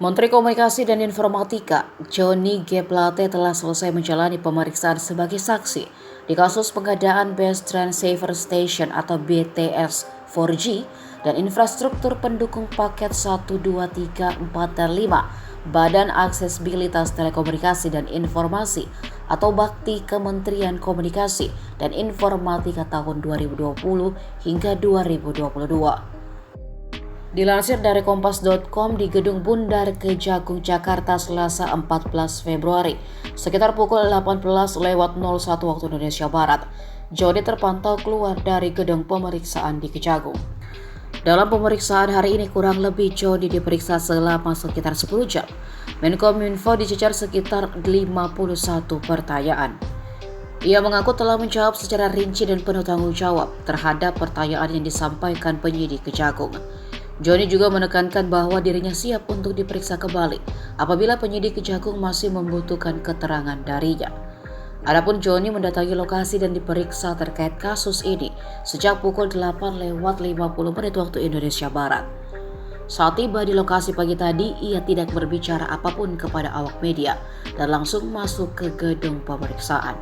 Menteri Komunikasi dan Informatika Johnny G. Plate telah selesai menjalani pemeriksaan sebagai saksi di kasus pengadaan Base Transceiver Station atau BTS 4G dan infrastruktur pendukung paket 1, 2, 3, 4, dan 5 Badan Aksesibilitas Telekomunikasi dan Informasi atau Bakti Kementerian Komunikasi dan Informatika tahun 2020 hingga 2022. Dilansir dari kompas.com di Gedung Bundar Kejagung, Jakarta, Selasa 14 Februari, sekitar pukul 18.01 waktu Indonesia Barat, Johnny terpantau keluar dari gedung pemeriksaan di Kejagung. Dalam pemeriksaan hari ini kurang lebih Johnny diperiksa selama sekitar 10 jam. Menkominfo dicecar sekitar 51 pertanyaan. Ia mengaku telah menjawab secara rinci dan penuh tanggung jawab terhadap pertanyaan yang disampaikan penyidik Kejagung. Johnny juga menekankan bahwa dirinya siap untuk diperiksa kembali apabila penyidik Kejagung masih membutuhkan keterangan darinya. Adapun Johnny mendatangi lokasi dan diperiksa terkait kasus ini sejak pukul 8:50 waktu Indonesia Barat. Saat tiba di lokasi pagi tadi, ia tidak berbicara apapun kepada awak media dan langsung masuk ke gedung pemeriksaan.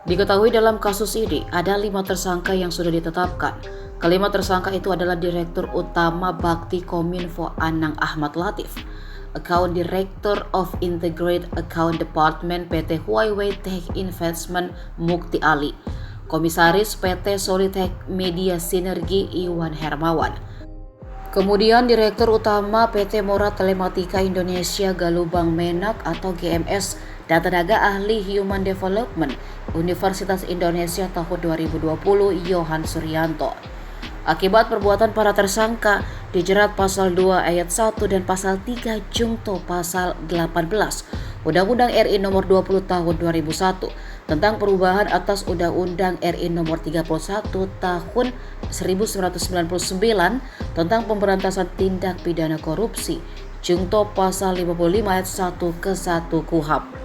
Diketahui dalam kasus ini ada 5 tersangka yang sudah ditetapkan. Kelima tersangka itu adalah Direktur Utama Bakti Kominfo Anang Ahmad Latif, Account Director of Integrated Account Department PT Huawei Tech Investment Mukti Ali, Komisaris PT Solitech Media Sinergi Iwan Hermawan. Kemudian Direktur Utama PT Mora Telematika Indonesia Galubang Menak atau GMS dan tenaga ahli Human Development Universitas Indonesia tahun 2020 Yohan Suryanto. Akibat perbuatan para tersangka dijerat pasal 2 ayat 1 dan pasal 3 Jungto pasal 18 Undang-Undang RI nomor 20 tahun 2001 tentang perubahan atas Undang-Undang RI nomor 31 tahun 1999 tentang pemberantasan tindak pidana korupsi Jungto pasal 55 ayat 1 ke 1 KUHP.